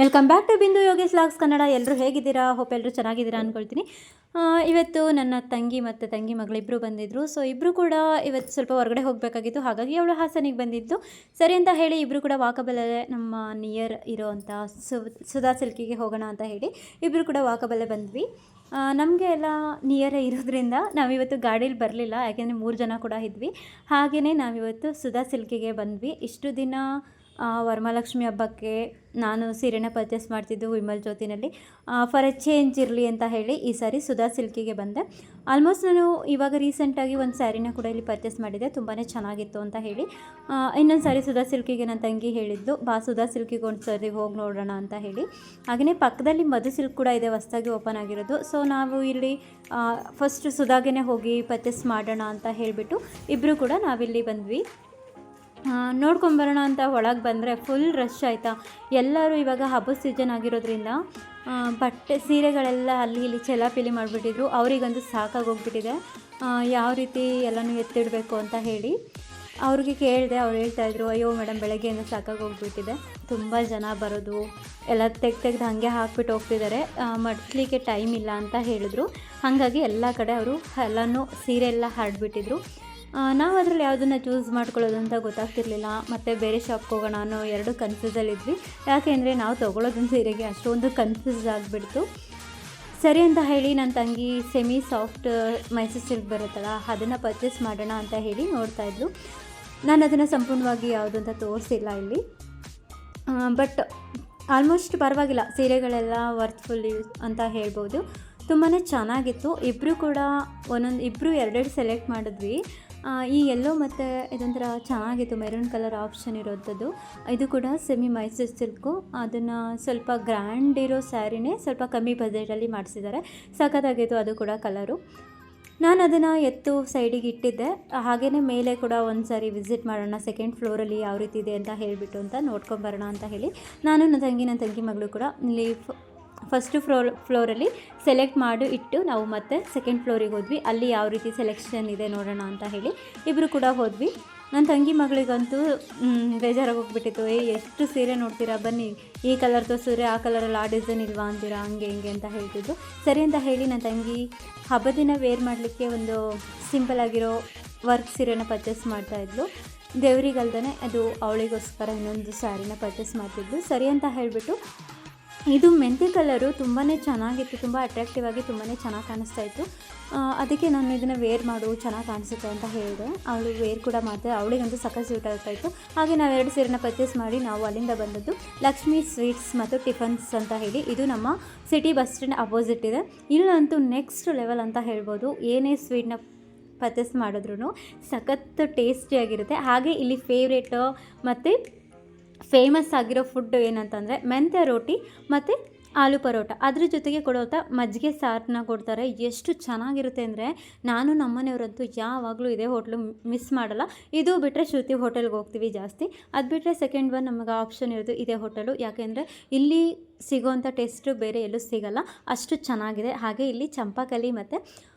Welcome back to ಬಿಂದು Yogesh vlogs Kannada. ಎಲ್ಲರೂ ಹೇಗಿದ್ದೀರಾ? ಹೋಪ್ ಎಲ್ಲರೂ ಚೆನ್ನಾಗಿದ್ದೀರಾ ಅಂದ್ಕೊಳ್ತೀನಿ. ಇವತ್ತು ನನ್ನ ತಂಗಿ ಮತ್ತು ತಂಗಿ ಮಗಳಿಬ್ಬರು ಬಂದಿದ್ದರು. ಸೊ ಇಬ್ಬರು ಕೂಡ ಇವತ್ತು ಸ್ವಲ್ಪ ಹೊರಗಡೆ ಹೋಗಬೇಕಾಗಿತ್ತು, ಹಾಗಾಗಿ ಅವಳು ಹಾಸನಿಗೆ ಬಂದಿದ್ದು. ಸರಿ ಅಂತ ಹೇಳಿ ಇಬ್ಬರು ಕೂಡ ವಾಕಬಲ್ಲೇ ನಮ್ಮ ನಿಯರ್ ಇರೋವಂಥ ಸುಧಾ ಸಿಲ್ಕಿಗೆ ಹೋಗೋಣ ಅಂತ ಹೇಳಿ ಇಬ್ಬರು ಕೂಡ ವಾಕಬಲ್ಲೇ ಬಂದ್ವಿ. ನಮಗೆ ಎಲ್ಲ ನಿಯರೇ ಇರೋದ್ರಿಂದ ನಾವಿವತ್ತು ಗಾಡೀಲಿ ಬರಲಿಲ್ಲ, ಯಾಕೆಂದರೆ 3 ಜನ ಕೂಡ ಇದ್ವಿ. ಹಾಗೆಯೇ ನಾವಿವತ್ತು ಸುಧಾ ಸಿಲ್ಕಿಗೆ ಬಂದ್ವಿ. ಇಷ್ಟು ದಿನ ವರಮಹಾಲಕ್ಷ್ಮಿ ಹಬ್ಬಕ್ಕೆ ನಾನು ಸೀರೆನ ಪರ್ಚೇಸ್ ಮಾಡ್ತಿದ್ದು ವಿಮಲ್ ಜ್ಯೋತಿನಲ್ಲಿ. ಫಾರ್ ಎ ಚೇಂಜ್ ಇರಲಿ ಅಂತ ಹೇಳಿ ಈ ಸಾರಿ ಸುಧಾ ಸಿಲ್ಕಿಗೆ ಬಂದೆ. ಆಲ್ಮೋಸ್ಟ್ ನಾನು ಇವಾಗ ರೀಸೆಂಟಾಗಿ ಒಂದು ಸ್ಯಾರಿನ ಕೂಡ ಇಲ್ಲಿ ಪರ್ಚೇಸ್ ಮಾಡಿದ್ದೆ, ತುಂಬಾ ಚೆನ್ನಾಗಿತ್ತು ಅಂತ ಹೇಳಿ. ಇನ್ನೊಂದು ಸಾರಿ ಸುಧಾ ಸಿಲ್ಕಿಗೆ ನನ್ನ ತಂಗಿ ಹೇಳಿದ್ದು, ಬಾ ಸುಧಾ ಸಿಲ್ಕಿಗೆ ಒಂದು ಸಾರಿ ಹೋಗಿ ನೋಡೋಣ ಅಂತ ಹೇಳಿ. ಹಾಗೆಯೇ ಪಕ್ಕದಲ್ಲಿ ಮಧು ಸಿಲ್ಕ್ ಕೂಡ ಇದೆ, ಹೊಸದಾಗಿ ಓಪನ್ ಆಗಿರೋದು. ಸೊ ನಾವು ಇಲ್ಲಿ ಫಸ್ಟ್ ಸುಧಾಗೇ ಹೋಗಿ ಪರ್ಚೇಸ್ ಮಾಡೋಣ ಅಂತ ಹೇಳಿಬಿಟ್ಟು ಇಬ್ಬರು ಕೂಡ ನಾವಿಲ್ಲಿ ಬಂದ್ವಿ. ನೋಡ್ಕೊಂಬರೋಣ ಅಂತ ಒಳಗೆ ಬಂದರೆ ಫುಲ್ ರಶ್ ಆಯಿತಾ. ಎಲ್ಲರೂ ಇವಾಗ ಹಬ್ಬದ ಸೀಸನ್ ಆಗಿರೋದ್ರಿಂದ ಬಟ್ಟೆ ಸೀರೆಗಳೆಲ್ಲ ಅಲ್ಲಿ ಇಲ್ಲಿ ಚೆಲ್ಲಾಪಿಲಿ ಮಾಡಿಬಿಟ್ಟಿದ್ರು. ಅವರಿಗಂತೂ ಸಾಕಾಗೋಗ್ಬಿಟ್ಟಿದೆ, ಯಾವ ರೀತಿ ಎಲ್ಲನೂ ಎತ್ತಿಡಬೇಕು ಅಂತ ಹೇಳಿ ಅವ್ರಿಗೆ ಕೇಳಿದೆ. ಅವ್ರು ಹೇಳ್ತಾಯಿದ್ರು, ಅಯ್ಯೋ ಮೇಡಮ್ ಬೆಳಗ್ಗೆಯಿಂದ ಸಾಕಾಗೋಗ್ಬಿಟ್ಟಿದೆ, ತುಂಬ ಜನ ಬರೋದು, ಎಲ್ಲ ತೆಗ್ದು ಹಾಗೆ ಹಾಕ್ಬಿಟ್ಟು ಹೋಗ್ತಿದ್ದಾರೆ, ಮಡಿಸ್ಲಿಕ್ಕೆ ಟೈಮ್ ಇಲ್ಲ ಅಂತ ಹೇಳಿದ್ರು. ಹಾಗಾಗಿ ಎಲ್ಲ ಕಡೆ ಅವರು ಎಲ್ಲನೂ ಸೀರೆ ಎಲ್ಲ ಹರಡ್ಬಿಟ್ಟಿದ್ರು. ನಾವು ಅದರಲ್ಲಿ ಯಾವುದನ್ನು ಚೂಸ್ ಮಾಡ್ಕೊಳ್ಳೋದು ಅಂತ ಗೊತ್ತಾಗ್ತಿರ್ಲಿಲ್ಲ. ಮತ್ತು ಬೇರೆ ಶಾಪ್ಗೆ ಹೋಗೋಣ ಅನ್ನೋ 2 ಕನ್ಫ್ಯೂಸಲ್ಲಿದ್ವಿ. ಯಾಕೆಂದರೆ ನಾವು ತೊಗೊಳೋದನ್ನ ಸೀರೆಗೆ ಅಷ್ಟೊಂದು ಕನ್ಫ್ಯೂಸ್ ಆಗಿಬಿಡ್ತು. ಸರಿ ಅಂತ ಹೇಳಿ ನನ್ನ ತಂಗಿ ಸೆಮಿ ಸಾಫ್ಟ್ ಮೈಸೂರು ಸಿಲ್ಕ್ ಬರುತ್ತಲ್ಲ, ಅದನ್ನು ಪರ್ಚೇಸ್ ಮಾಡೋಣ ಅಂತ ಹೇಳಿ ನೋಡ್ತಾಯಿದ್ರು. ನಾನು ಅದನ್ನು ಸಂಪೂರ್ಣವಾಗಿ ಯಾವುದು ಅಂತ ತೋರಿಸಿಲ್ಲ ಇಲ್ಲಿ. ಬಟ್ ಆಲ್ಮೋಸ್ಟ್ ಪರವಾಗಿಲ್ಲ, ಸೀರೆಗಳೆಲ್ಲ ವರ್ತ್ಫುಲ್ ಅಂತ ಹೇಳ್ಬೋದು. ತುಂಬಾ ಚೆನ್ನಾಗಿತ್ತು. ಇಬ್ಬರು ಕೂಡ ಇಬ್ಬರು 2 ಸೆಲೆಕ್ಟ್ ಮಾಡಿದ್ವಿ. ಈ ಯೆಲ್ಲೋ ಮತ್ತು ಇದೊಂಥರ ಚೆನ್ನಾಗಿತ್ತು, ಮೆರೂನ್ ಕಲರ್ ಆಪ್ಷನ್ ಇರೋಂಥದ್ದು. ಇದು ಕೂಡ ಸೆಮಿ ಮೈಸೂರು ಸಿಲ್ಕು. ಅದನ್ನು ಸ್ವಲ್ಪ ಗ್ರ್ಯಾಂಡ್ ಇರೋ ಸ್ಯಾರಿನೇ ಸ್ವಲ್ಪ ಕಮ್ಮಿ ಬಜೆಟಲ್ಲಿ ಮಾಡಿಸಿದ್ದಾರೆ, ಸಖತ್ತಾಗಿತ್ತು ಅದು ಕೂಡ ಕಲರು. ನಾನು ಅದನ್ನು ಎತ್ತು ಸೈಡಿಗೆ ಇಟ್ಟಿದ್ದೆ. ಹಾಗೆಯೇ ಮೇಲೆ ಕೂಡ ಒಂದು ಸಾರಿ ವಿಸಿಟ್ ಮಾಡೋಣ, 2nd ಫ್ಲೋರಲ್ಲಿ ಯಾವ ರೀತಿ ಇದೆ ಅಂತ ಹೇಳಿಬಿಟ್ಟು ಅಂತ ನೋಡ್ಕೊಂಬರೋಣ ಅಂತ ಹೇಳಿ ನಾನು ನನ್ನ ತಂಗಿ ಮಗಳು ಕೂಡ ಇಲ್ಲಿ ಫಸ್ಟ್ ಫ್ಲೋರಲ್ಲಿ ಸೆಲೆಕ್ಟ್ ಮಾಡಿ ಇಟ್ಟು ನಾವು ಮತ್ತೆ 2nd ಫ್ಲೋರಿಗೆ ಹೋದ್ವಿ. ಅಲ್ಲಿ ಯಾವ ರೀತಿ ಸೆಲೆಕ್ಷನ್ ಇದೆ ನೋಡೋಣ ಅಂತ ಹೇಳಿ ಇಬ್ಬರು ಕೂಡ ಹೋದ್ವಿ. ನನ್ನ ತಂಗಿ ಮಗಳಿಗಂತೂ ಬೇಜಾರಾಗಿ ಹೋಗ್ಬಿಟ್ಟಿತ್ತು. ಎಷ್ಟು ಸೀರೆ ನೋಡ್ತೀರಾ, ಬನ್ನಿ ಈ ಕಲರ್ ತೋರಿಸಿದ್ರೆ ಆ ಕಲರಲ್ಲಿ ಆ ಡಿಸೈನ್ ಇಲ್ವಾ ಅಂತೀರಾ, ಹಂಗೆ ಹಿಂಗೆ ಅಂತ ಹೇಳ್ತಿದ್ದು. ಸರಿ ಅಂತ ಹೇಳಿ ನನ್ನ ತಂಗಿ ಹಬ್ಬದ ದಿನ ವೇರ್ ಮಾಡಲಿಕ್ಕೆ ಒಂದು ಸಿಂಪಲ್ ಆಗಿರೋ ವರ್ಕ್ ಸೀರೆನ ಪರ್ಚೇಸ್ ಮಾಡ್ತಾಯಿದ್ಲು. ದೇವರಿಗಲ್ದೇ ಅದು ಅವಳಿಗೋಸ್ಕರ ಇನ್ನೊಂದು ಸ್ಯಾರಿನ ಪರ್ಚೇಸ್ ಮಾಡ್ತಿದ್ಲು. ಸರಿ ಅಂತ ಹೇಳಿಬಿಟ್ಟು ಇದು ಮೆಂತ್ಯ ಕಲರು ತುಂಬಾ ಚೆನ್ನಾಗಿತ್ತು, ತುಂಬ ಅಟ್ರಾಕ್ಟಿವ್ ಆಗಿ ತುಂಬಾ ಚೆನ್ನಾಗಿ ಕಾಣಿಸ್ತಾ ಇತ್ತು. ಅದಕ್ಕೆ ನಾನು ಇದನ್ನು ವೇರ್ ಮಾಡು, ಚೆನ್ನಾಗಿ ಕಾಣಿಸುತ್ತೆ ಅಂತ ಹೇಳಿದೆ. ಅವಳು ವೇರ್ ಕೂಡ ಮಾಡ್ತಾರೆ, ಅವಳಿಗಂತೂ ಸಖತ್ ಸೂಟ್ ಆಗ್ತಾಯಿತ್ತು. ಹಾಗೆ ನಾವು 2 ಸೀರೆನ ಪರ್ಚೇಸ್ ಮಾಡಿ ನಾವು ಅಲ್ಲಿಂದ ಬಂದದ್ದು ಲಕ್ಷ್ಮೀ ಸ್ವೀಟ್ಸ್ ಮತ್ತು ಟಿಫನ್ಸ್ ಅಂತ ಹೇಳಿ. ಇದು ನಮ್ಮ ಸಿಟಿ ಬಸ್ ಸ್ಟ್ಯಾಂಡ್ ಅಪೋಸಿಟ್ ಇದೆ. ಇಲ್ಲಂತೂ ನೆಕ್ಸ್ಟ್ ಲೆವೆಲ್ ಅಂತ ಹೇಳ್ಬೋದು. ಏನೇ ಸ್ವೀಟ್ನ ಪರ್ಚೇಸ್ ಮಾಡಿದ್ರೂ ಸಖತ್ ಟೇಸ್ಟಿಯಾಗಿರುತ್ತೆ. ಹಾಗೆ ಇಲ್ಲಿ ಫೇವ್ರೇಟ್ ಮತ್ತು ಫೇಮಸ್ ಆಗಿರೋ ಫುಡ್ ಏನಂತಂದರೆ ಮೆಂತ್ಯ ರೋಟಿ ಮತ್ತು ಆಲೂ ಪರೋಟ. ಅದ್ರ ಜೊತೆಗೆ ಕೊಡುವಂಥ ಮಜ್ಜಿಗೆ ಸಾರನ್ನ ಕೊಡ್ತಾರೆ. ಎಷ್ಟು ಚೆನ್ನಾಗಿರುತ್ತೆ ಅಂದರೆ ನಾನು ನಮ್ಮನೆಯವರಂತೂ ಯಾವಾಗಲೂ ಇದೇ ಹೋಟ್ಲು ಮಿಸ್ ಮಾಡಲ್ಲ. ಇದು ಬಿಟ್ಟರೆ ಶ್ರುತಿ ಹೋಟೆಲ್ಗೆ ಹೋಗ್ತೀವಿ ಜಾಸ್ತಿ. ಅದು ಬಿಟ್ಟರೆ 2nd ಒನ್ ನಮಗೆ ಆಪ್ಷನ್ ಇರೋದು ಇದೇ ಹೋಟೆಲು. ಯಾಕೆಂದರೆ ಇಲ್ಲಿ ಸಿಗೋವಂಥ ಟೇಸ್ಟು ಬೇರೆ ಎಲ್ಲೂ ಸಿಗೋಲ್ಲ, ಅಷ್ಟು ಚೆನ್ನಾಗಿದೆ. ಹಾಗೆ ಇಲ್ಲಿ ಚಂಪಾಕಲಿ ಮತ್ತು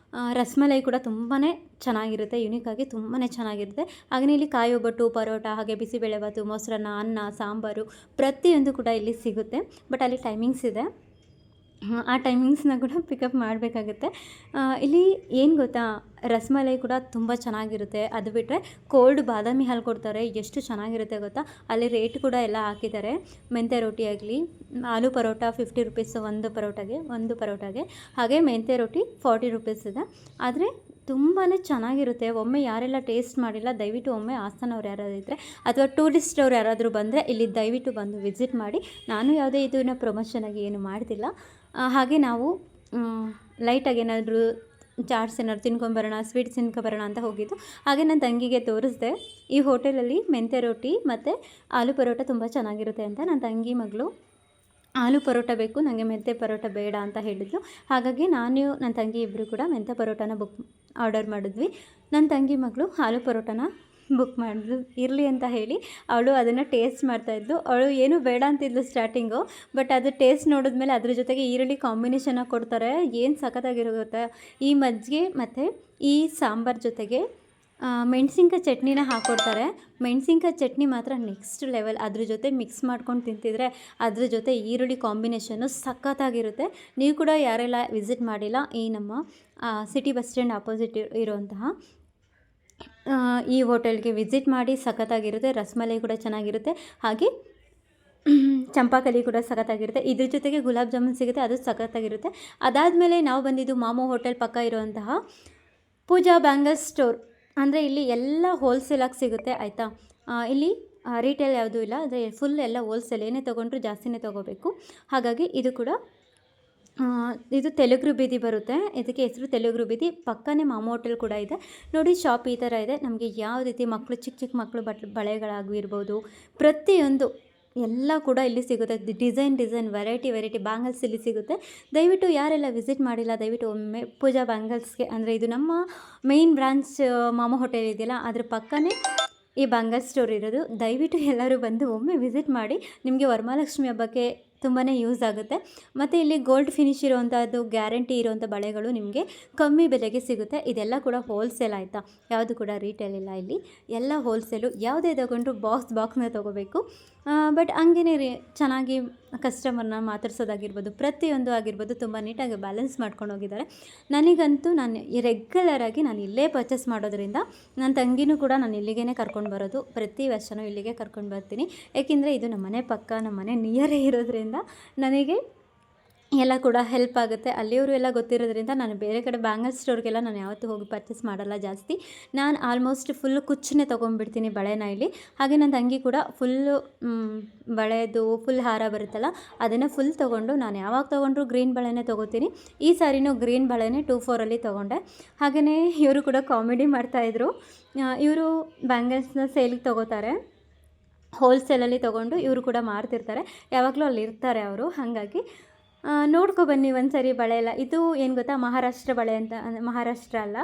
ರಸಮಲೈ ಕೂಡ ತುಂಬಾ ಚೆನ್ನಾಗಿರುತ್ತೆ, ಯುನೀಕಾಗಿ ತುಂಬಾ ಚೆನ್ನಾಗಿರುತ್ತೆ. ಹಾಗೆಯೇ ಇಲ್ಲಿ ಕಾಯಿ ಒಬ್ಬಟ್ಟು, ಪರೋಟ, ಹಾಗೆ ಬಿಸಿಬೇಳೆಭಾತು, ಮೊಸರನ್ನ, ಅನ್ನ, ಸಾಂಬಾರು ಪ್ರತಿಯೊಂದು ಕೂಡ ಇಲ್ಲಿ ಸಿಗುತ್ತೆ. ಬಟ್ ಅಲ್ಲಿ ಟೈಮಿಂಗ್ಸ್ ಇದೆ, ಆ ಟೈಮಿಂಗ್ಸ್ನ ಕೂಡ ಪಿಕಪ್ ಮಾಡಬೇಕಾಗುತ್ತೆ. ಇಲ್ಲಿ ಏನು ಗೊತ್ತಾ, ರಸಮಲೈ ಕೂಡ ತುಂಬ ಚೆನ್ನಾಗಿರುತ್ತೆ. ಅದು ಬಿಟ್ಟರೆ ಕೋಲ್ಡ್ ಬಾದಾಮಿ ಹಾಲು ಕೊಡ್ತಾರೆ, ಎಷ್ಟು ಚೆನ್ನಾಗಿರುತ್ತೆ ಗೊತ್ತಾ. ಅಲ್ಲಿ ರೇಟ್ ಕೂಡ ಎಲ್ಲ ಹಾಕಿದ್ದಾರೆ. ಮೆಂತ್ಯ ರೋಟಿ ಆಗಲಿ, ಆಲೂ ಪರೋಟ 50 ರುಪೀಸ್ ಒಂದು ಪರೋಟಾಗೆ. ಹಾಗೆ ಮೆಂತ್ಯ ರೋಟಿ 40 ರುಪೀಸ್ ಇದೆ. ಆದರೆ ತುಂಬಾ ಚೆನ್ನಾಗಿರುತ್ತೆ. ಒಮ್ಮೆ ಯಾರೆಲ್ಲ ಟೇಸ್ಟ್ ಮಾಡಿಲ್ಲ ದಯವಿಟ್ಟು ಒಮ್ಮೆ ಹಾಸನವ್ರು ಯಾರಾದರೂ ಇದ್ದರೆ ಅಥವಾ ಟೂರಿಸ್ಟ್ ಅವ್ರು ಯಾರಾದರೂ ಬಂದರೆ ಇಲ್ಲಿ ದಯವಿಟ್ಟು ಬಂದು ವಿಸಿಟ್ ಮಾಡಿ. ನಾನು ಯಾವುದೇ ಇದನ್ನ ಪ್ರಮೋಷನಾಗಿ ಏನು ಮಾಡ್ತಿಲ್ಲ. ಹಾಗೆ ನಾವು ಲೈಟಾಗಿ ಏನಾದರೂ ಚಾಟ್ಸ್ ಏನಾದ್ರು ತಿನ್ಕೊಂಬರೋಣ, ಸ್ವೀಟ್ಸ್ ತಿನ್ಕೊಬರೋಣ ಅಂತ ಹೋಗಿದ್ದು. ಹಾಗೆ ನನ್ನ ತಂಗಿಗೆ ತೋರಿಸ್ದೆ, ಈ ಹೋಟೆಲಲ್ಲಿ ಮೆಂತ್ಯ ರೋಟಿ ಮತ್ತು ಆಲೂ ಪರೋಟ ತುಂಬ ಚೆನ್ನಾಗಿರುತ್ತೆ ಅಂತ. ನನ್ನ ತಂಗಿ ಮಗಳು ಆಲೂ ಪರೋಟ ಬೇಕು, ನನಗೆ ಮೆಂತ್ಯ ಪರೋಟ ಬೇಡ ಅಂತ ಹೇಳಿದ್ಲು. ಹಾಗಾಗಿ ನಾನು ನನ್ನ ತಂಗಿ ಇಬ್ಬರು ಕೂಡ ಮೆಂತ್ಯ ಪರೋಟನ ಆರ್ಡರ್ ಮಾಡಿದ್ವಿ. ನನ್ನ ತಂಗಿ ಮಗಳು ಆಲೂ ಪರೋಟನ ಬುಕ್ ಮಾಡಿದ್ಲು ಇರಲಿ ಅಂತ ಹೇಳಿ. ಅವಳು ಅದನ್ನು ಟೇಸ್ಟ್ ಮಾಡ್ತಾಯಿದ್ಲು. ಅವಳು ಏನೂ ಬೇಡ ಅಂತಿದ್ಲು ಸ್ಟಾರ್ಟಿಂಗು, ಬಟ್ ಅದು ಟೇಸ್ಟ್ ನೋಡಿದ್ಮೇಲೆ ಅದ್ರ ಜೊತೆಗೆ ಈರುಳ್ಳಿ ಕಾಂಬಿನೇಷನಾಗಿ ಕೊಡ್ತಾರೆ, ಏನು ಸಖತ್ತಾಗಿರುತ್ತೆ. ಈ ಮಜ್ಜಿಗೆ ಮತ್ತು ಈ ಸಾಂಬಾರು ಜೊತೆಗೆ ಮೆಣಸಿನ್ಕಾಯಿ ಚಟ್ನಿನ ಹಾಕ್ಕೊಡ್ತಾರೆ. ಮೆಣಸಿನ್ಕಾಯಿ ಚಟ್ನಿ ಮಾತ್ರ ನೆಕ್ಸ್ಟ್ ಲೆವೆಲ್. ಅದ್ರ ಜೊತೆ ಮಿಕ್ಸ್ ಮಾಡ್ಕೊಂಡು ತಿಂತಿದ್ರೆ ಅದ್ರ ಜೊತೆ ಈರುಳ್ಳಿ ಕಾಂಬಿನೇಷನ್ನು ಸಖತ್ತಾಗಿರುತ್ತೆ. ನೀವು ಕೂಡ ಯಾರೆಲ್ಲ ವಿಸಿಟ್ ಮಾಡಿಲ್ಲ ಈ ನಮ್ಮ ಸಿಟಿ ಬಸ್ ಸ್ಟ್ಯಾಂಡ್ ಆಪೋಸಿಟ್ ಇರುವಂತಹ ಈ ಹೋಟೆಲ್ಗೆ ವಿಸಿಟ್ ಮಾಡಿ. ಸಖತ್ತಾಗಿರುತ್ತೆ. ರಸಮಲೈ ಕೂಡ ಚೆನ್ನಾಗಿರುತ್ತೆ, ಹಾಗೆ ಚಂಪಾಕಲಿ ಕೂಡ ಸಖತ್ತಾಗಿರುತ್ತೆ. ಇದ್ರ ಜೊತೆಗೆ ಗುಲಾಬ್ ಜಾಮೂನ್ ಸಿಗುತ್ತೆ, ಅದು ಸಖತ್ತಾಗಿರುತ್ತೆ. ಅದಾದಮೇಲೆ ನಾವು ಬಂದಿದ್ದು ಮಾಮೋ ಹೋಟೆಲ್ ಪಕ್ಕ ಇರುವಂತಹ ಪೂಜಾ ಬ್ಯಾಂಗಲ್ ಸ್ಟೋರ್. ಅಂದರೆ ಇಲ್ಲಿ ಎಲ್ಲ ಹೋಲ್ಸೇಲಾಗಿ ಸಿಗುತ್ತೆ ಆಯಿತಾ. ಇಲ್ಲಿ ರೀಟೇಲ್ ಯಾವುದೂ ಇಲ್ಲ, ಅಂದರೆ ಫುಲ್ ಎಲ್ಲ ಹೋಲ್ಸೇಲ್. ಏನೇ ತೊಗೊಂಡ್ರು ಜಾಸ್ತಿನೇ ತೊಗೋಬೇಕು. ಹಾಗಾಗಿ ಇದು ಕೂಡ ಇದು ತೆಲುಗು ಬೀದಿ ಬರುತ್ತೆ. ಇದಕ್ಕೆ ಹೆಸರು ತೆಲುಗು ಬೀದಿ. ಪಕ್ಕನೇ ಮಾಮೋ ಹೋಟೆಲ್ ಕೂಡ ಇದೆ ನೋಡಿ. ಶಾಪ್ ಈ ಥರ ಇದೆ. ನಮಗೆ ಯಾವ ರೀತಿ ಮಕ್ಕಳು ಚಿಕ್ಕ ಚಿಕ್ಕ ಮಕ್ಕಳು ಬಳೆಗಳಾಗಿರ್ಬೋದು, ಪ್ರತಿಯೊಂದು ಎಲ್ಲ ಕೂಡ ಇಲ್ಲಿ ಸಿಗುತ್ತೆ. ಡಿಸೈನ್ ವೆರೈಟಿ ಬ್ಯಾಂಗಲ್ಸ್ ಇಲ್ಲಿ ಸಿಗುತ್ತೆ. ದಯವಿಟ್ಟು ಯಾರೆಲ್ಲ ವಿಸಿಟ್ ಮಾಡಿಲ್ಲ ದಯವಿಟ್ಟು ಒಮ್ಮೆ ಪೂಜಾ ಬ್ಯಾಂಗಲ್ಸ್ಗೆ, ಅಂದರೆ ಇದು ನಮ್ಮ ಮೇನ್ ಬ್ರಾಂಚ್ ಮಾಮೋ ಹೋಟೆಲ್ ಇದೆಯಲ್ಲ ಅದ್ರ ಪಕ್ಕನೇ ಈ ಬ್ಯಾಂಗಲ್ ಸ್ಟೋರ್ ಇರೋದು. ದಯವಿಟ್ಟು ಎಲ್ಲರೂ ಬಂದು ಒಮ್ಮೆ ವಿಸಿಟ್ ಮಾಡಿ. ನಿಮಗೆ ವರಮಹಾಲಕ್ಷ್ಮಿ ಹಬ್ಬಕ್ಕೆ ತುಂಬಾ ಯೂಸ್ ಆಗುತ್ತೆ. ಮತ್ತು ಇಲ್ಲಿ ಗೋಲ್ಡ್ ಫಿನಿಶ್ ಇರುವಂಥದ್ದು, ಗ್ಯಾರಂಟಿ ಇರುವಂಥ ಬಳೆಗಳು ನಿಮಗೆ ಕಮ್ಮಿ ಬೆಲೆಗೆ ಸಿಗುತ್ತೆ. ಇದೆಲ್ಲ ಕೂಡ ಹೋಲ್ಸೇಲ್ ಆಯಿತಾ, ಯಾವುದು ಕೂಡ ರೀಟೇಲ್ ಇಲ್ಲ. ಇಲ್ಲಿ ಎಲ್ಲ ಹೋಲ್ಸೇಲು. ಯಾವುದೇ ತಗೊಂಡ್ರು ಬಾಕ್ಸ್ನ ತೊಗೋಬೇಕು. ಬಟ್ ಹಂಗೇ ಚೆನ್ನಾಗಿ ಕಸ್ಟಮರ್ನ ಮಾತಾಡ್ಸೋದಾಗಿರ್ಬೋದು, ಪ್ರತಿಯೊಂದು ಆಗಿರ್ಬೋದು ತುಂಬ ನೀಟಾಗಿ ಬ್ಯಾಲೆನ್ಸ್ ಮಾಡ್ಕೊಂಡು ಹೋಗಿದ್ದಾರೆ. ನನಗಂತೂ ನಾನು ರೆಗ್ಯುಲರಾಗಿ ನಾನು ಇಲ್ಲೇ ಪರ್ಚೇಸ್ ಮಾಡೋದ್ರಿಂದ ನನ್ನ ತಂಗಿನೂ ಕೂಡ ನಾನು ಇಲ್ಲಿಗೇ ಕರ್ಕೊಂಡು ಬರೋದು. ಪ್ರತಿ ವರ್ಷವೂ ಇಲ್ಲಿಗೆ ಕರ್ಕೊಂಡು ಬರ್ತೀನಿ. ಏಕೆಂದರೆ ಇದು ನಮ್ಮ ಮನೆ ಪಕ್ಕ, ನಮ್ಮ ಮನೆ ನಿಯರೇ ಇರೋದ್ರಿಂದ ನನಗೆ ಎಲ್ಲ ಕೂಡ ಹೆಲ್ಪ್ ಆಗುತ್ತೆ. ಅಲ್ಲಿಯವರು ಎಲ್ಲ ಗೊತ್ತಿರೋದ್ರಿಂದ ನಾನು ಬೇರೆ ಕಡೆ ಬ್ಯಾಂಗಲ್ ಸ್ಟೋರ್ಗೆಲ್ಲ ನಾನು ಯಾವತ್ತೂ ಹೋಗಿ ಪರ್ಚೇಸ್ ಮಾಡಲ್ಲ ಜಾಸ್ತಿ. ನಾನು ಆಲ್ಮೋಸ್ಟ್ ಫುಲ್ಲು ಕುಚ್ಚನ್ನೇ ತೊಗೊಂಡ್ಬಿಡ್ತೀನಿ ಬಳೆನ ಇಲ್ಲಿ. ಹಾಗೆ ನನ್ನ ತಂಗಿ ಕೂಡ ಫುಲ್ಲು ಬಳೆದು ಫುಲ್ ಹಾರ ಬರುತ್ತಲ್ಲ ಅದನ್ನು ಫುಲ್ ತೊಗೊಂಡು, ನಾನು ಯಾವಾಗ ತೊಗೊಂಡ್ರು ಗ್ರೀನ್ ಬಳೆನೇ ತೊಗೋತೀನಿ. ಈ ಸಾರಿನೂ ಗ್ರೀನ್ ಬಳೆನೇ 2-4 ತೊಗೊಂಡೆ. ಹಾಗೆಯೇ ಇವರು ಕೂಡ ಕಾಮಿಡಿ ಮಾಡ್ತಾಯಿದ್ರು. ಇವರು ಬ್ಯಾಂಗಲ್ಸ್ನ ಸೇಲಿಗೆ ತೊಗೋತಾರೆ, ಹೋಲ್ಸೇಲಲ್ಲಿ ತೊಗೊಂಡು ಇವರು ಕೂಡ ಮಾರ್ತಿರ್ತಾರೆ. ಯಾವಾಗಲೂ ಅಲ್ಲಿ ಇರ್ತಾರೆ ಅವರು. ಹಾಗಾಗಿ ನೋಡ್ಕೊಬನ್ನಿ ಒಂದು ಸರಿ ಬಳೆ ಎಲ್ಲ. ಇದು ಏನು ಗೊತ್ತಾ, ಮಹಾರಾಷ್ಟ್ರ ಬಳೆ ಅಂತ, ಮಹಾರಾಷ್ಟ್ರ ಅಲ್ಲ,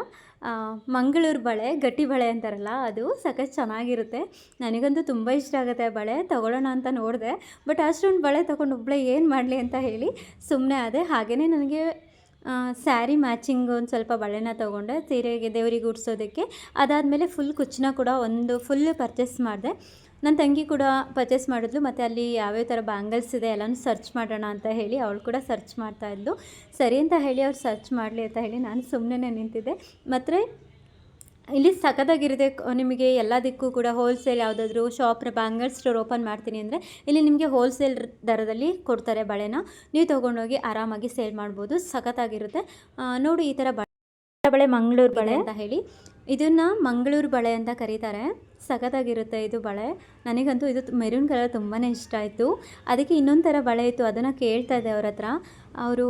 ಮಂಗಳೂರು ಬಳೆ, ಗಟ್ಟಿ ಬಳೆ ಅಂತಾರಲ್ಲ, ಅದು ಸಖತ್ ಚೆನ್ನಾಗಿರುತ್ತೆ. ನನಗಂತೂ ತುಂಬ ಇಷ್ಟ ಆಗುತ್ತೆ ಆ ಬಳೆ. ತೊಗೊಳ್ಳೋಣ ಅಂತ ನೋಡಿದೆ, ಬಟ್ ಅಷ್ಟೊಂದು ಬಳೆ ತೊಗೊಂಡು ಒಬ್ಬಳೆ ಏನು ಮಾಡಲಿ ಅಂತ ಹೇಳಿ ಸುಮ್ಮನೆ ಆದೆ. ಹಾಗೆಯೇ ನನಗೆ ಸ್ಯಾರಿ ಮ್ಯಾಚಿಂಗ್ ಒಂದು ಸ್ವಲ್ಪ ಬಳೆನ ತೊಗೊಂಡೆ ಸೀರೆಗೆ ದೇವರಿಗೆ ಉಡ್ಸೋದಕ್ಕೆ. ಅದಾದಮೇಲೆ ಫುಲ್ ಕುಚ್ಚನ್ನ ಕೂಡ ಒಂದು ಫುಲ್ ಪರ್ಚೇಸ್ ಮಾಡಿದೆ. ನನ್ನ ತಂಗಿ ಕೂಡ ಪರ್ಚೇಸ್ ಮಾಡಿದ್ಲು. ಮತ್ತು ಅಲ್ಲಿ ಯಾವ್ಯಾವ ಥರ ಬ್ಯಾಂಗಲ್ಸ್ ಇದೆ ಎಲ್ಲನೂ ಸರ್ಚ್ ಮಾಡೋಣ ಅಂತ ಹೇಳಿ ಅವಳು ಕೂಡ ಸರ್ಚ್ ಮಾಡ್ತಾಯಿದ್ಲು. ಸರಿ ಅಂತ ಹೇಳಿ ಅವ್ರು ಸರ್ಚ್ ಮಾಡಲಿ ಅಂತ ಹೇಳಿ ನಾನು ಸುಮ್ಮನೆ ನಿಂತಿದ್ದೆ. ಮತ್ತು ಇಲ್ಲಿ ಸಖತ್ತಾಗಿರುತ್ತೆ. ನಿಮಗೆ ಎಲ್ಲದಕ್ಕೂ ಕೂಡ ಹೋಲ್ಸೇಲ್ ಯಾವುದಾದ್ರೂ ಶಾಪ್ ಬ್ಯಾಂಗಲ್ ಸ್ಟೋರ್ ಓಪನ್ ಮಾಡ್ತೀನಿ ಅಂದರೆ ಇಲ್ಲಿ ನಿಮಗೆ ಹೋಲ್ಸೇಲ್ ದರದಲ್ಲಿ ಕೊಡ್ತಾರೆ ಬಳೆನ. ನೀವು ತೊಗೊಂಡೋಗಿ ಆರಾಮಾಗಿ ಸೇಲ್ ಮಾಡ್ಬೋದು. ಸಖತ್ತಾಗಿರುತ್ತೆ ನೋಡಿ. ಈ ಥರ ಬಳೆ ಮಂಗಳೂರು ಬಳೆ ಅಂತ ಹೇಳಿ, ಇದನ್ನು ಮಂಗಳೂರು ಬಳೆ ಅಂತ ಕರೀತಾರೆ. ಸಖತ್ತಾಗಿರುತ್ತೆ ಇದು ಬಳೆ. ನನಗಂತೂ ಇದು ಮೆರೂನ್ ಕಲರ್ ತುಂಬಾ ಇಷ್ಟ ಆಯಿತು. ಅದಕ್ಕೆ ಇನ್ನೊಂದು ಥರ ಬಳೆ ಇತ್ತು, ಅದನ್ನು ಕೇಳ್ತಾ ಇದ್ದೆ ಅವ್ರ ಹತ್ರ. ಅವರು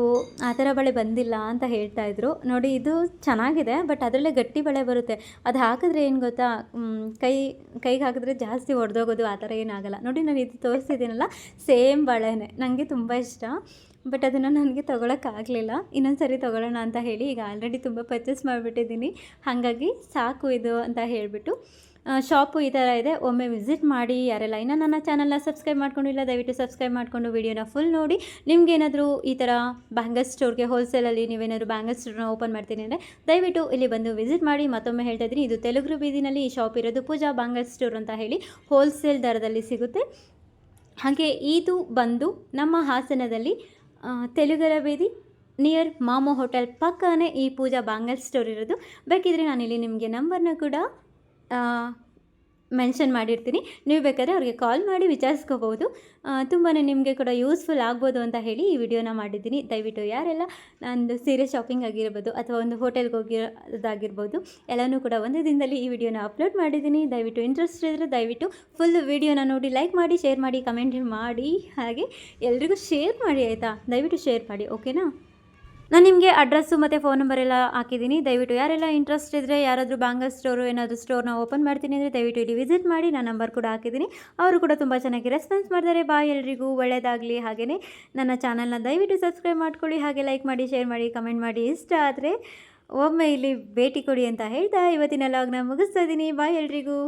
ಆ ಥರ ಬಳೆ ಬಂದಿಲ್ಲ ಅಂತ ಹೇಳ್ತಾಯಿದ್ರು. ನೋಡಿ ಇದು ಚೆನ್ನಾಗಿದೆ, ಬಟ್ ಅದರಲ್ಲೇ ಗಟ್ಟಿ ಬಳೆ ಬರುತ್ತೆ. ಅದು ಹಾಕಿದ್ರೆ ಏನು ಗೊತ್ತಾ, ಕೈಗೆ ಹಾಕಿದ್ರೆ ಜಾಸ್ತಿ ಒಡೆದೋಗೋದು, ಆ ಥರ ಏನಾಗಲ್ಲ. ನೋಡಿ ನಾನು ಇದು ತೋರಿಸ್ತಿದ್ದೀನಲ್ಲ, ಸೇಮ್ ಬಳೆನೇ. ನನಗೆ ತುಂಬ ಇಷ್ಟ, ಬಟ್ ಅದನ್ನು ನನಗೆ ತೊಗೊಳಕ್ಕಾಗಲಿಲ್ಲ. ಇನ್ನೊಂದು ಸರಿ ತೊಗೊಳ್ಳೋಣ ಅಂತ ಹೇಳಿ ಈಗ ಆಲ್ರೆಡಿ ತುಂಬ ಪರ್ಚೇಸ್ ಮಾಡಿಬಿಟ್ಟಿದ್ದೀನಿ. ಹಾಗಾಗಿ ಸಾಕು ಇದು ಅಂತ ಹೇಳಿಬಿಟ್ಟು ಶಾಪು ಈ ಥರ ಇದೆ. ಒಮ್ಮೆ ವಿಸಿಟ್ ಮಾಡಿ. ಯಾರೆಲ್ಲ ಇನ್ನೂ ನನ್ನ ಚಾನಲ್ನ ಸಬ್ಸ್ಕ್ರೈಬ್ ಮಾಡ್ಕೊಂಡಿಲ್ಲ ದಯವಿಟ್ಟು ಸಬ್ಸ್ಕ್ರೈಬ್ ಮಾಡಿಕೊಂಡು ವಿಡಿಯೋನ ಫುಲ್ ನೋಡಿ. ನಿಮಗೇನಾದರೂ ಈ ಥರ ಬ್ಯಾಂಗಲ್ ಸ್ಟೋರ್ಗೆ ಹೋಲ್ಸೇಲಲ್ಲಿ ನೀವೇನಾದರೂ ಬ್ಯಾಂಗಲ್ ಸ್ಟೋರ್ನ ಓಪನ್ ಮಾಡ್ತೀನಿ ಅಂದರೆ ದಯವಿಟ್ಟು ಇಲ್ಲಿ ಬಂದು ವಿಸಿಟ್ ಮಾಡಿ. ಮತ್ತೊಮ್ಮೆ ಹೇಳ್ತಾ ಇದ್ದೀನಿ, ಇದು ತೆಲುಗು ಬೀದಿನಲ್ಲಿ ಈ ಶಾಪ್ ಇರೋದು, ಪೂಜಾ ಬ್ಯಾಂಗಲ್ ಸ್ಟೋರ್ ಅಂತ ಹೇಳಿ ಹೋಲ್ಸೇಲ್ ದರದಲ್ಲಿ ಸಿಗುತ್ತೆ. ಹಾಗೆ ಇದು ಬಂದು ನಮ್ಮ ಹಾಸನದಲ್ಲಿ ತೆಲುಗರ ಬೀದಿ ನಿಯರ್ ಮಾಮೋ ಹೋಟೆಲ್ ಪಕ್ಕನೇ ಈ ಪೂಜಾ ಬ್ಯಾಂಗಲ್ ಸ್ಟೋರ್ ಇರೋದು. ಬೇಕಿದ್ರೆ ನಾನಿಲ್ಲಿ ನಿಮಗೆ ನಂಬರ್ನ ಕೂಡ ಮೆನ್ಷನ್ ಮಾಡಿರ್ತೀನಿ. ನೀವು ಬೇಕಾದರೆ ಅವ್ರಿಗೆ ಕಾಲ್ ಮಾಡಿ ವಿಚಾರಿಸ್ಕೋಬೋದು. ತುಂಬಾ ನಿಮಗೆ ಕೂಡ ಯೂಸ್ಫುಲ್ ಆಗ್ಬೋದು ಅಂತ ಹೇಳಿ ಈ ವಿಡಿಯೋನ ಮಾಡಿದ್ದೀನಿ. ದಯವಿಟ್ಟು ಯಾರೆಲ್ಲ ನಂದು ಸೀರೆ ಶಾಪಿಂಗ್ ಆಗಿರ್ಬೋದು ಅಥವಾ ಒಂದು ಹೋಟೆಲ್ಗೆ ಹೋಗಿರೋದಾಗಿರ್ಬೋದು ಎಲ್ಲನೂ ಕೂಡ ಒಂದೇ ದಿನದಲ್ಲಿ ಈ ವಿಡಿಯೋನ ಅಪ್ಲೋಡ್ ಮಾಡಿದ್ದೀನಿ. ದಯವಿಟ್ಟು ಇಂಟ್ರೆಸ್ಟ್ ಇದ್ದರೆ ದಯವಿಟ್ಟು ಫುಲ್ ವಿಡಿಯೋನ ನೋಡಿ, ಲೈಕ್ ಮಾಡಿ, ಶೇರ್ ಮಾಡಿ, ಕಮೆಂಟ್ ಮಾಡಿ, ಹಾಗೆ ಎಲ್ರಿಗೂ ಶೇರ್ ಮಾಡಿ ಆಯಿತಾ. ದಯವಿಟ್ಟು ಶೇರ್ ಮಾಡಿ, ಓಕೆನಾ. ನಾನು ನಿಮಗೆ ಅಡ್ರೆಸ್ಸು ಮತ್ತು ಫೋನ್ ನಂಬರ್ ಎಲ್ಲ ಹಾಕಿದ್ದೀನಿ. ದಯವಿಟ್ಟು ಯಾರೆಲ್ಲ ಇಂಟ್ರೆಸ್ಟ್ ಇದ್ದರೆ, ಯಾರಾದರೂ ಬ್ಯಾಂಗಲ್ ಸ್ಟೋರು ಏನಾದರೂ ಸ್ಟೋರ್ನ ಓಪನ್ ಮಾಡ್ತೀನಿ ಅಂದರೆ ದಯವಿಟ್ಟು ಇಲ್ಲಿ ವಿಸಿಟ್ ಮಾಡಿ. ನಾನು ನಂಬರ್ ಕೂಡ ಹಾಕಿದ್ದೀನಿ. ಅವರು ಕೂಡ ತುಂಬ ಚೆನ್ನಾಗಿ ರೆಸ್ಪಾನ್ಸ್ ಮಾಡ್ತಾರೆ. ಬಾಯ್, ಎಲ್ರಿಗೂ ಒಳ್ಳೆಯದಾಗಲಿ. ಹಾಗೆಯೇ ನನ್ನ ಚಾನಲ್ನ ದಯವಿಟ್ಟು ಸಬ್ಸ್ಕ್ರೈಬ್ ಮಾಡ್ಕೊಳ್ಳಿ, ಹಾಗೆ ಲೈಕ್ ಮಾಡಿ, ಶೇರ್ ಮಾಡಿ, ಕಮೆಂಟ್ ಮಾಡಿ. ಇಷ್ಟ ಆದರೆ ಒಮ್ಮೆ ಇಲ್ಲಿ ಭೇಟಿ ಕೊಡಿ ಅಂತ ಹೇಳ್ತಾ ಇವತ್ತಿನ ಲಾಗ್ನ ಮುಗಿಸ್ತಾ ಇದ್ದೀನಿ. ಬಾಯ್ ಎಲ್ರಿಗೂ.